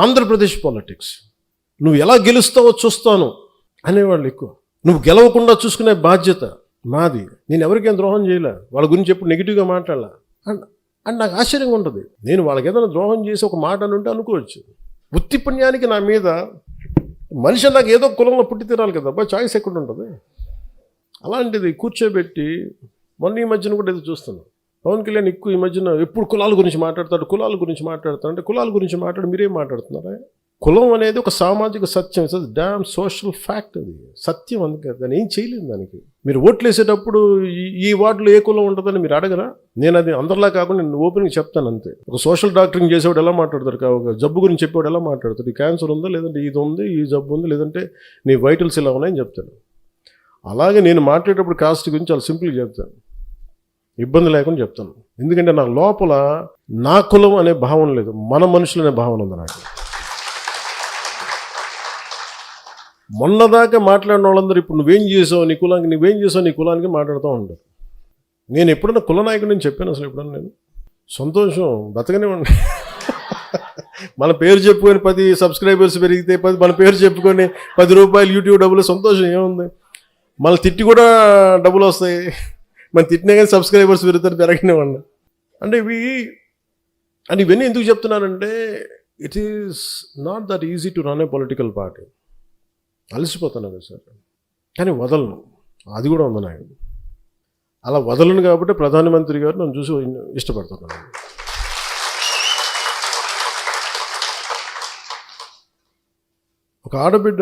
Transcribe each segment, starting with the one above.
Andhra Pradesh politics, నువ్వు ఎలా గెలుస్తావో చూస్తాను అనేవాళ్ళు ఎక్కువ. నువ్వు గెలవకుండా చూసుకునే బాధ్యత మాది. నేను ఎవరికేం ద్రోహం చేయలే, వాళ్ళ గురించి ఎప్పుడు నెగిటివ్గా మాట్లాడాల అండ్ నాకు ఆశ్చర్యంగా ఉంటుంది. నేను వాళ్ళకి ఏదైనా ద్రోహం చేసి ఒక మాట అని ఉంటే అనుకోవచ్చు. వృత్తి పుణ్యానికి నా మీద మనిషి నాకు ఏదో కులంలో పుట్టి తీరాలి కదా, చాయిస్ ఎక్కడ ఉంటుంది. అలాంటిది కూర్చోబెట్టి మొన్న ఈ మధ్యన కూడా ఏదో చూస్తున్నాను, పవన్ కళ్యాణ్ ఎక్కువ ఈ మధ్యన ఎప్పుడు కులాల గురించి మాట్లాడతాడు అంటే కులాల గురించి మాట్లాడు, మీరేం మాట్లాడుతున్నారా? కులం అనేది ఒక సామాజిక సత్యం, ఇట్స్ డామ్ సోషల్ ఫ్యాక్ట్, అది సత్యం. అందుకే దాన్ని ఏం చేయలేదు. దానికి మీరు ఓట్లు వేసేటప్పుడు ఈ వార్డులో ఏ కులం ఉంటుందని మీరు అడగరా? నేను అది అందరిలా కాకుండా నేను ఓపెన్గా చెప్తాను అంతే. ఒక సోషల్ డాక్టరింగ్ చేసేవాడు ఎలా మాట్లాడతారు, ఒక జబ్బు గురించి చెప్పేవాడు ఎలా మాట్లాడతాడు, ఈ క్యాన్సర్ ఉందా, లేదంటే ఇది ఉంది, ఈ జబ్బు ఉంది, లేదంటే నీ వైటల్స్ ఇలా ఉన్నాయని చెప్తాను. అలాగే నేను మాట్లాడేటప్పుడు కాస్ట్ గురించి చాలా సింపుల్గా చెప్తాను, ఇబ్బంది లేకుండా చెప్తాను. ఎందుకంటే నాకు లోపల నా కులం అనే భావన లేదు, మన మనుషులు అనే భావన ఉంది నాకు. మొన్నదాకా మాట్లాడిన వాళ్ళందరూ ఇప్పుడు నువ్వేం చేసావు నీ కులానికి మాట్లాడుతూ ఉంటారు. నేను ఎప్పుడన్నా కుల నాయకుడు నేను చెప్పాను అసలు ఎప్పుడన్నా? నేను సంతోషం, బతకనే ఉండి మన పేరు చెప్పుకొని 10 సబ్స్క్రైబర్స్ పెరిగితే మన పేరు చెప్పుకొని 10 రూపాయలు యూట్యూబ్ డబ్బులు, సంతోషం ఏముంది? మళ్ళీ తిట్టి కూడా డబ్బులు వస్తాయి, మనం తిట్టినా కానీ సబ్స్క్రైబర్స్ పెరగనివ్వండి. అంటే ఇవన్నీ ఎందుకు చెప్తున్నానంటే, it is not that easy to run a political party. అలసిపోతాను కదా సార్, కానీ వదలను, అది కూడా ఉంది నాకు. అలా వదలను కాబట్టి ప్రధానమంత్రి గారు నన్ను చూసి ఇష్టపడుతున్నాను. ఒక ఆడబిడ్డ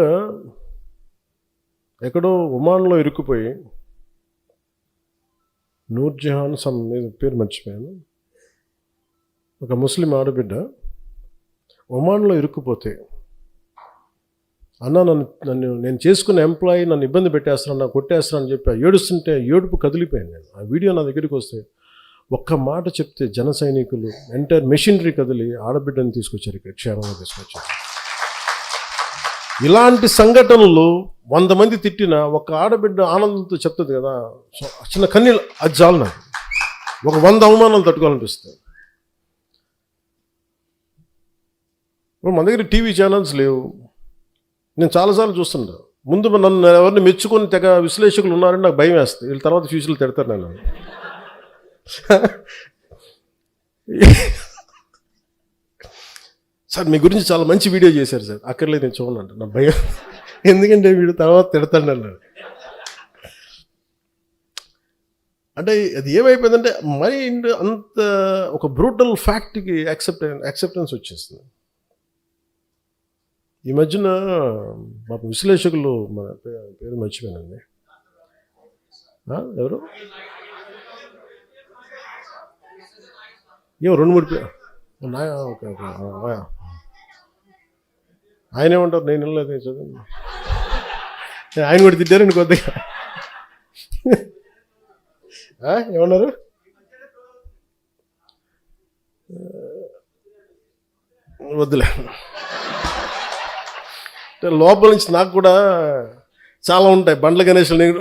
ఎక్కడో ఒమాన్లో ఇరుక్కుపోయి, నూర్జహాన్ పేరు మర్చిపోయాను, ఒక ముస్లిం ఆడబిడ్డ ఒమాన్లో ఇరుక్కుపోతే, అన్న నన్ను నేను చేసుకున్న ఎంప్లాయీ నన్ను ఇబ్బంది పెట్టేస్తున్నాను, నాకు కొట్టేస్తున్నాను అని చెప్పి ఏడుస్తుంటే ఏడుపు కదిలిపోయాను నేను. ఆ వీడియో నా దగ్గరికి వస్తే ఒక్క మాట చెప్తే జన సైనికులు ఎంటైర్ మెషినరీ కదిలి ఆడబిడ్డని తీసుకొచ్చారు, ఇక్కడ క్షేమంగా తీసుకొచ్చారు. ఇలాంటి సంఘటనలు 100 మంది తిట్టిన ఒక ఆడబిడ్డ ఆనందంతో చెప్తుంది కదా, చిన్న కన్నీళ్ళు, అది చాలు నాకు. ఒక 100 అవమానాలు తట్టుకోవాలనిపిస్తుంది. ఇప్పుడు మన దగ్గర టీవీ ఛానల్స్ లేవు. నేను చాలాసార్లు చూస్తుంటా, ముందు నన్ను ఎవరిని మెచ్చుకొని తెగ విశ్లేషకులు ఉన్నారని నాకు భయం వేస్తుంది. వీళ్ళ తర్వాత ఫ్యూచర్లు తిడతారు నేను. సార్ మీ గురించి చాలా మంచి వీడియో చేశారు సార్, అక్కర్లేదు నేను చూడండి అంటే నా భయం, ఎందుకంటే వీడు తర్వాత తిడతాడు అన్నాడు. అంటే అది ఏమైపోయిందంటే మైండ్ అంత ఒక బ్రూటల్ ఫ్యాక్ట్కి యాక్సెప్టెన్స్ వచ్చేస్తుంది. ఈ మధ్యన మా విశ్లేషకులు, మన పేరు మర్చిపోయానండి, ఎవరు ఏమో 2-3 పేరు, ఆయన ఏమంటారు, నేను వెళ్ళలేదు చదువు, ఆయన కూడా తిట్టారండి కొద్దిగా. ఏమన్నారు? వద్దులే, లోపల నుంచి నాకు కూడా చాలా ఉంటాయి. బండ్ల గణేష్లు నేను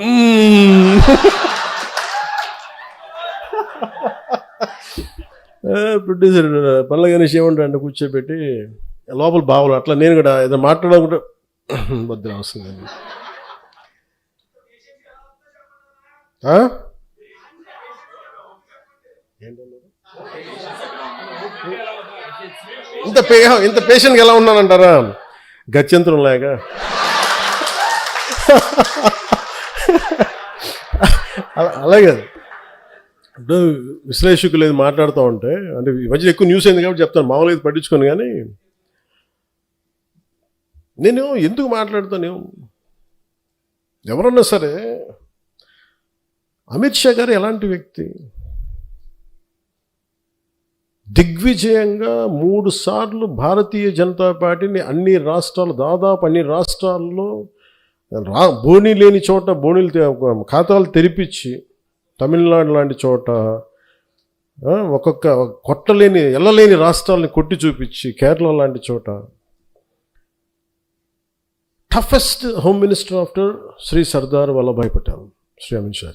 ప్రొడ్యూసర్ బండ్ల గణేష్ ఏమంటాడు కూర్చోబెట్టి లోపల బావులు, అట్లా నేను కూడా ఏదో మాట్లాడాలనుకుంటే వద్దు వస్తుంది. ఇంత పేషెంట్గా ఎలా ఉన్నానంటారా? గత్యంతరం లేక. అలాగే ఇప్పుడు విశ్లేషకులు ఏది మాట్లాడుతూ ఉంటే, అంటే ఈ మధ్య ఎక్కువ న్యూస్ అయింది కాబట్టి చెప్తాను, మామూలుగా ఇది పట్టించుకోను. కానీ నేను ఎందుకు మాట్లాడుతాను, ఎవరన్నా సరే, అమిత్ షా గారు ఎలాంటి వ్యక్తి? దిగ్విజయంగా 3 సార్లు భారతీయ జనతా పార్టీని దాదాపు అన్ని రాష్ట్రాల్లో బోనీ లేని చోట ఖాతాలు తెరిపించి, తమిళనాడు లాంటి చోట ఒక్కొక్క వెళ్ళలేని రాష్ట్రాలని కొట్టి చూపించి, కేరళ లాంటి చోట toughest home minister after Shri Sardar Vallabhbhai Patel, Shri Amit Shah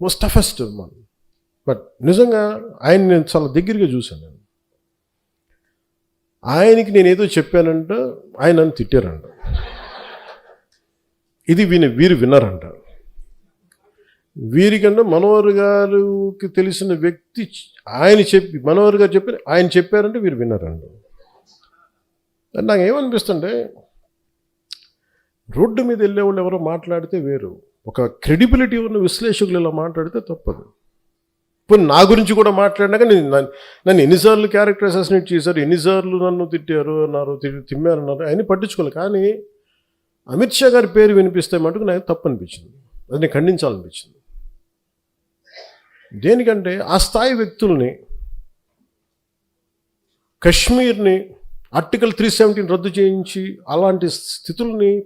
was toughest one. But నిజంగా ఆయన నేను చాలా దగ్గరగా చూశాను. నేను ఆయనకి నేనేదో చెప్పానంట, ఆయన నన్ను తిట్టారంట. ఇది వీరు విన్నారంట. వీరికన్నా మనోహర్ గారికి తెలిసిన వ్యక్తి మనోహర్ గారు చెప్పి ఆయన చెప్పారంటే వీరు విన్నారంట. నాకు ఏమనిపిస్తుంటే, రోడ్డు మీద వెళ్ళేవాళ్ళు ఎవరో మాట్లాడితే వేరు, ఒక క్రెడిబిలిటీ ఉన్న విశ్లేషకులు ఇలా మాట్లాడితే తప్పదు. ఇప్పుడు నా గురించి కూడా మాట్లాడినాక నన్ను ఎన్నిసార్లు క్యారెక్టర్ అసాసినేట్ చేశారు, ఎన్నిసార్లు నన్ను తిట్టారు అన్నారు, తిమ్మారన్నారు, అవన్నీ పట్టించుకోవాలి. కానీ అమిత్ షా గారి పేరు వినిపిస్తే మటుకు నాకు తప్పు అనిపించింది, అది నేను ఖండించాలనిపించింది. దేనికంటే ఆ స్థాయి వ్యక్తుల్ని, కశ్మీర్ని ఆర్టికల్ 317 రద్దు చేయించి అలాంటి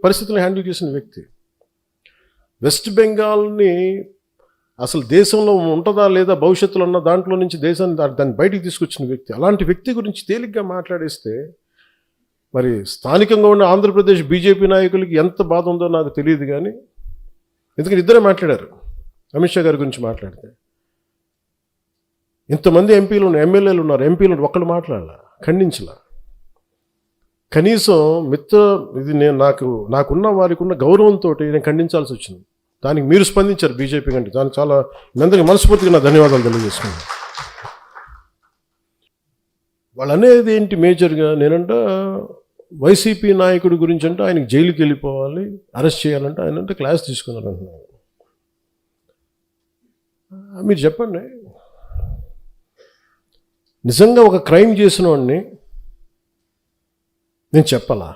పరిస్థితుల్ని హ్యాండిల్ చేసిన వ్యక్తి, వెస్ట్ బెంగాల్ని అసలు దేశంలో ఉంటుందా లేదా భవిష్యత్తులో ఉన్న దాంట్లో నుంచి దేశాన్ని దాన్ని బయటికి తీసుకొచ్చిన వ్యక్తి, అలాంటి వ్యక్తి గురించి తేలిగ్గా మాట్లాడేస్తే మరి స్థానికంగా ఉన్న ఆంధ్రప్రదేశ్ బీజేపీ నాయకులకి ఎంత బాధ ఉందో నాకు తెలియదు. కానీ ఎందుకంటే ఇద్దరే మాట్లాడారు, అమిత్ షా గారి గురించి మాట్లాడితే. ఇంతమంది ఎమ్మెల్యేలు ఉన్నారు, ఎంపీలు ఒక్కళ్ళు మాట్లాడాల, ఖండించలా. కనీసం ఇది నాకున్న వారికి ఉన్న గౌరవంతో నేను ఖండించాల్సి వచ్చింది. దానికి మీరు స్పందించారు బీజేపీ కంటే, దానికి చాలా అందరికీ మనస్ఫూర్తిగా నా ధన్యవాదాలు తెలియజేసుకున్నాను. వాళ్ళు అనేది ఏంటి మేజర్గా, నేనంట వైసీపీ నాయకుడి గురించి అంటే ఆయనకి జైలుకి వెళ్ళిపోవాలి, అరెస్ట్ చేయాలంటే ఆయన అంటే క్లాస్ తీసుకున్నారు అంటున్నారు. మీరు చెప్పండి, నిజంగా ఒక క్రైమ్ చేసిన వాడిని నేను చెప్పాలా?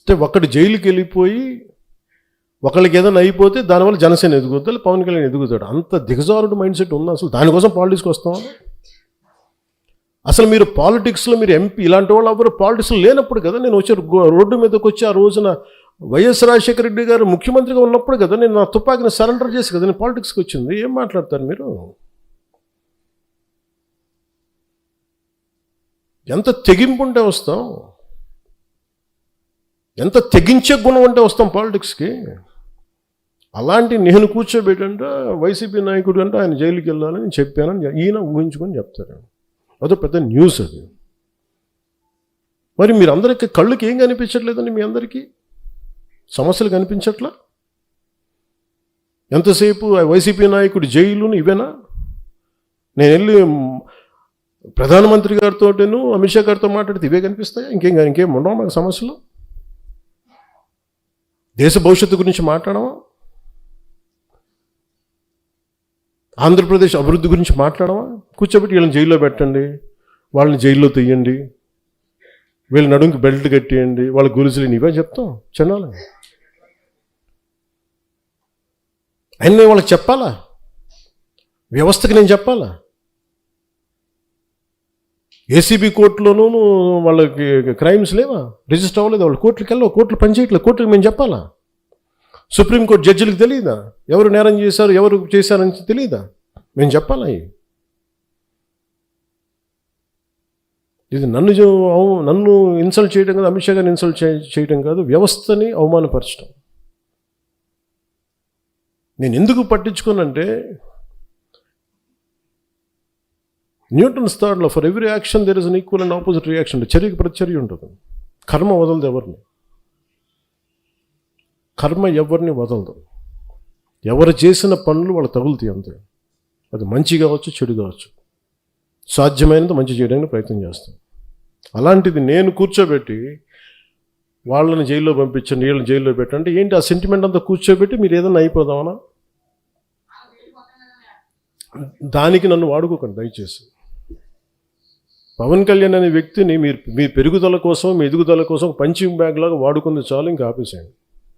అంటే ఒకటి జైలుకి వెళ్ళిపోయి ఒకళ్ళకి ఏదైనా అయిపోతే దానివల్ల జనసేన ఎదుగుతాడు, పవన్ కళ్యాణ్ ఎదుగుతాడు. అంత దిగజారుడు మైండ్ సెట్ ఉంది. అసలు దానికోసం పాలిటిక్స్కి వస్తాం? అసలు మీరు పాలిటిక్స్లో మీరు ఎంపీ ఇలాంటి వాళ్ళు ఎవరు పాలిటిక్స్లో లేనప్పుడు కదా నేను వచ్చి రోడ్డు మీదకి వచ్చి ఆ రోజున వైఎస్ రాజశేఖర రెడ్డి గారు ముఖ్యమంత్రిగా ఉన్నప్పుడు కదా నేను నా తుపాకీని సరెండర్ చేసి కదా నేను పాలిటిక్స్కి వచ్చింది. ఏం మాట్లాడతారు మీరు? ఎంత తెగింపు ఉంటే వస్తాం, ఎంత తెగించే గుణం ఉంటే వస్తాం పాలిటిక్స్కి. అలాంటి నేను కూర్చోబెట్టంట వైసీపీ నాయకుడు అంటే ఆయన జైలుకి వెళ్ళాలని చెప్పానని ఈయన ఊహించుకొని చెప్తారు. అదో పెద్ద న్యూస్ అది. మరి మీరు అందరికీ కళ్ళుకి ఏం కనిపించట్లేదండి? మీ అందరికీ సమస్యలు కనిపించట్లా? ఎంతసేపు వైసీపీ నాయకుడు జైలును ఇవేనా? నేను వెళ్ళి ప్రధానమంత్రి గారితోటేను అమిత్ షా గారితో మాట్లాడితే ఇవే కనిపిస్తాయా? ఇంకేం ఉండవు మాకు సమస్యలు? దేశ భవిష్యత్తు గురించి మాట్లాడమా? ఆంధ్రప్రదేశ్ అభివృద్ధి గురించి మాట్లాడమా? కూర్చోబెట్టి వీళ్ళని జైల్లో పెట్టండి, వాళ్ళని జైల్లో తీయండి, వీళ్ళ నడుంకి బెల్ట్ కట్టేయండి, వాళ్ళ గురుజులు ఇవే చెప్తాం చిన్నాళ్ళు. అయినా వాళ్ళకి చెప్పాలా? వ్యవస్థకి నేను చెప్పాలా? ఏసీబీ కోర్టులోనూ వాళ్ళకి క్రైమ్స్ లేవా? రిజిస్టర్ అవ్వలేదు, వాళ్ళు కోర్టులకు వెళ్ళవు, కోర్టులు పనిచేయట్లేదు, కోర్టులకు మేము చెప్పాలా? సుప్రీంకోర్టు జడ్జిలకు తెలియదా ఎవరు నేరం చేశారు, ఎవరు చేశారని తెలియదా? మేము చెప్పాలా? ఇది నన్ను ఇన్సల్ట్ చేయడం కాదు, అమిత్ షా గారిని ఇన్సల్ట్ చేయడం కాదు, వ్యవస్థని అవమానపరచడం. నేను ఎందుకు పట్టించుకోనంటే, Newton's third law, for every action there is an equal and opposite reaction. చర్యకి ప్రతిచర్య ఉంటుంది. కర్మ వదలదు ఎవరిని, కర్మ ఎవరిని వదలదు. ఎవరు చేసిన పనులు వాళ్ళు తగులుతాయి అంతే. అది మంచి కావచ్చు, చెడు కావచ్చు. సాధ్యమైనంత మంచి చేయడానికి ప్రయత్నం చేస్తాం. అలాంటిది నేను కూర్చోబెట్టి వాళ్ళని జైల్లో పంపించండి, వీళ్ళని జైల్లో పెట్టండి ఏంటి? ఆ సెంటిమెంట్ అంతా కూర్చోబెట్టి మీరు ఏదైనా అయిపోదామనా? దానికి నన్ను వాడుకోకండి దయచేసి. పవన్ కళ్యాణ్ అనే వ్యక్తిని మీ పెరుగుదల కోసం, మీ ఎదుగుదల కోసం పంచింగ్ బ్యాగ్ లాగా వాడుకుంది చాలు, ఇంకా ఆపేసేయండి.